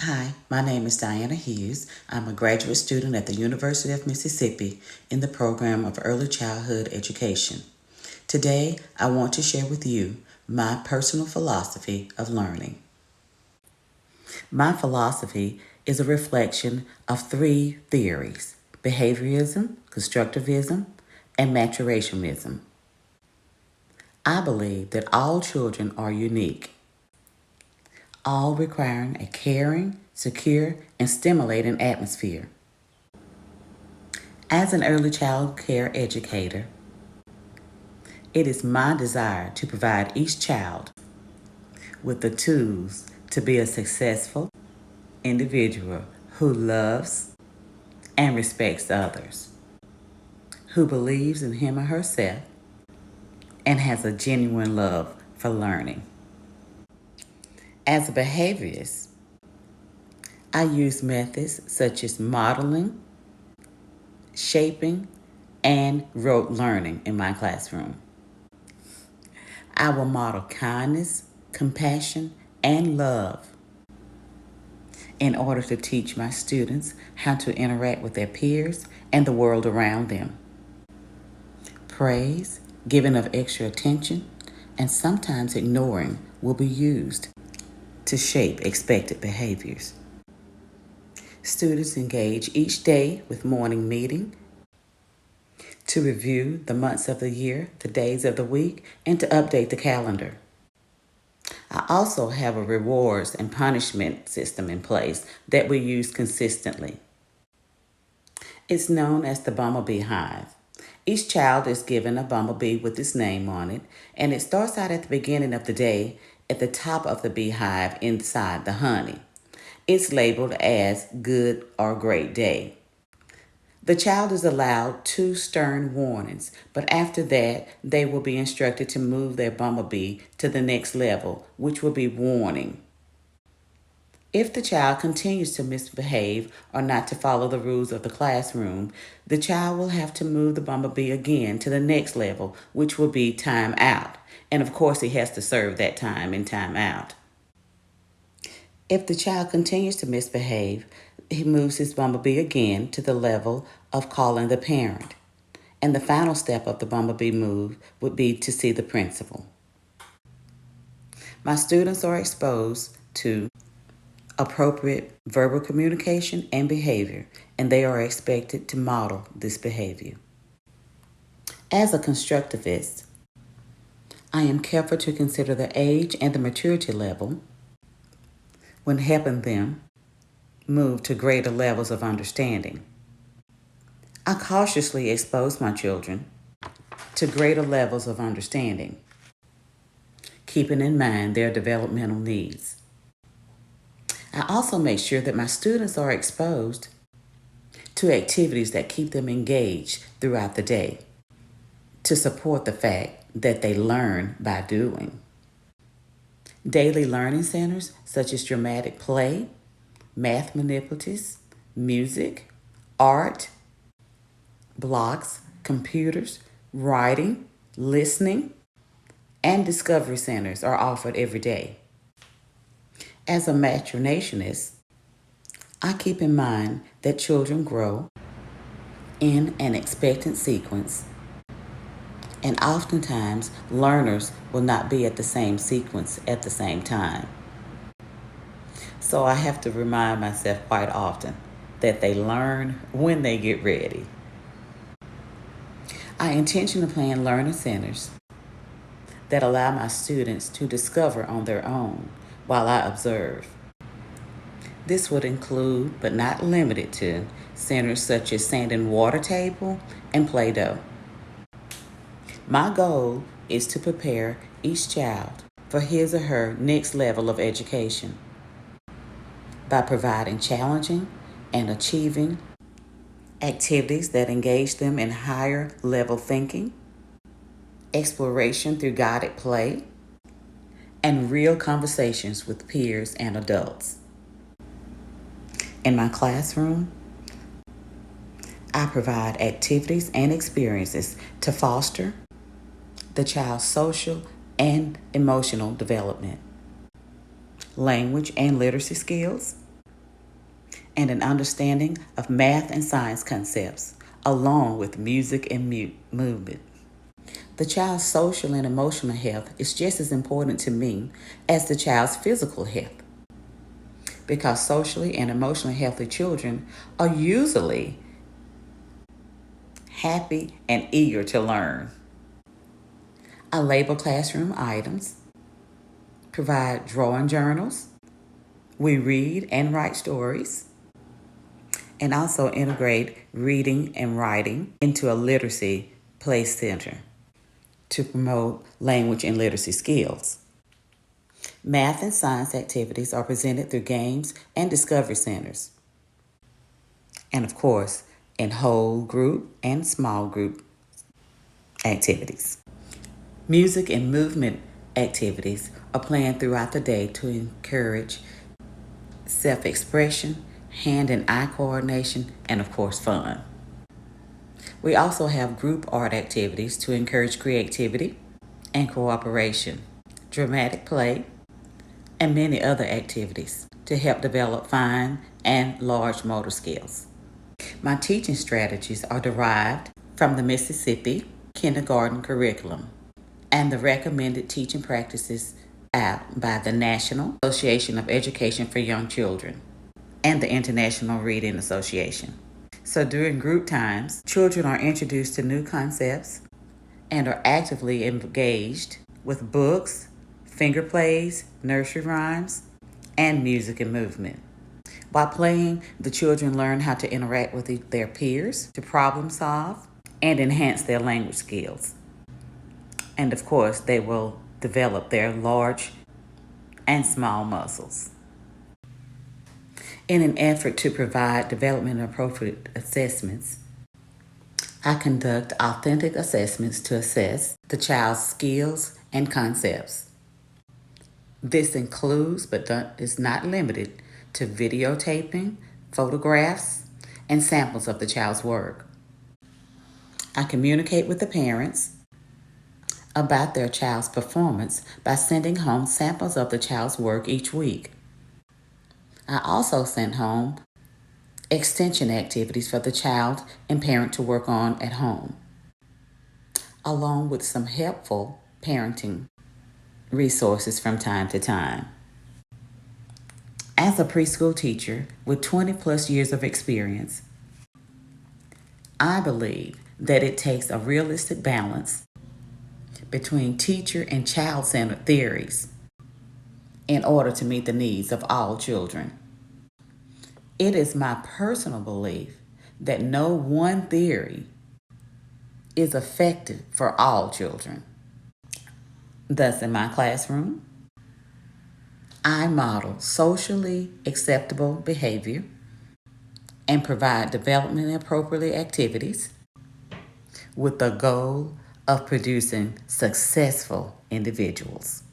Hi, my name is Diana Hughes. I'm a graduate student at the University of Mississippi in the program of Early Childhood Education. Today, I want to share with you my personal philosophy of learning. My philosophy is a reflection of three theories: behaviorism, constructivism, and maturationism. I believe that all children are unique, all requiring a caring, secure, and stimulating atmosphere. As an early child care educator, it is my desire to provide each child with the tools to be a successful individual who loves and respects others, who believes in him or herself, and has a genuine love for learning. As a behaviorist, I use methods such as modeling, shaping, and rote learning in my classroom. I will model kindness, compassion, and love in order to teach my students how to interact with their peers and the world around them. Praise, giving of extra attention, and sometimes ignoring will be used to shape expected behaviors. Students engage each day with morning meeting to review the months of the year, the days of the week, and to update the calendar. I also have a rewards and punishment system in place that we use consistently. It's known as the Bumblebee Hive. Each child is given a bumblebee with its name on it, and it starts out at the beginning of the day at the top of the beehive inside the honey. It's labeled as good or great day. The child is allowed 2 stern warnings, but after that, they will be instructed to move their bumblebee to the next level, which will be warning. If the child continues to misbehave or not to follow the rules of the classroom, the child will have to move the bumblebee again to the next level, which will be time out. And of course, he has to serve that time in time out. If the child continues to misbehave, he moves his bumblebee again to the level of calling the parent. And the final step of the bumblebee move would be to see the principal. My students are exposed to appropriate verbal communication and behavior, and they are expected to model this behavior. As a constructivist, I am careful to consider the age and the maturity level when helping them move to greater levels of understanding. I cautiously expose my children to greater levels of understanding, keeping in mind their developmental needs. I also make sure that my students are exposed to activities that keep them engaged throughout the day to support the fact that they learn by doing. Daily learning centers such as dramatic play, math manipulatives, music, art, blocks, computers, writing, listening, and discovery centers are offered every day. As a matronationist, I keep in mind that children grow in an expectant sequence, and oftentimes learners will not be at the same sequence at the same time. So I have to remind myself quite often that they learn when they get ready. I intentionally plan learning centers that allow my students to discover on their own while I observe. This would include, but not limited to, centers such as sand and water table and Play-Doh. My goal is to prepare each child for his or her next level of education by providing challenging and achieving activities that engage them in higher level thinking, exploration through guided play, and real conversations with peers and adults. In my classroom, I provide activities and experiences to foster the child's social and emotional development, language and literacy skills, and an understanding of math and science concepts, along with music and movement. The child's social and emotional health is just as important to me as the child's physical health, because socially and emotionally healthy children are usually happy and eager to learn. I label classroom items, provide drawing journals, we read and write stories, and also integrate reading and writing into a literacy play center to promote language and literacy skills. Math and science activities are presented through games and discovery centers. And of course, in whole group and small group activities. Music and movement activities are planned throughout the day to encourage self-expression, hand and eye coordination, and of course, fun. We also have group art activities to encourage creativity and cooperation, dramatic play, and many other activities to help develop fine and large motor skills. My teaching strategies are derived from the Mississippi kindergarten curriculum and the recommended teaching practices out by the National Association of Education for Young Children and the International Reading Association. So during group times, children are introduced to new concepts and are actively engaged with books, finger plays, nursery rhymes, and music and movement. While playing, the children learn how to interact with their peers, to problem solve, and enhance their language skills. And of course, they will develop their large and small muscles. In an effort to provide development appropriate assessments, I conduct authentic assessments to assess the child's skills and concepts. This includes, but is not limited to, videotaping, photographs, and samples of the child's work. I communicate with the parents about their child's performance by sending home samples of the child's work each week. I also send home extension activities for the child and parent to work on at home, along with some helpful parenting resources from time to time. As a preschool teacher with 20 plus years of experience, I believe that it takes a realistic balance between teacher and child-centered theories in order to meet the needs of all children. It is my personal belief that no one theory is effective for all children. Thus, in my classroom, I model socially acceptable behavior and provide development appropriate activities with the goal of producing successful individuals.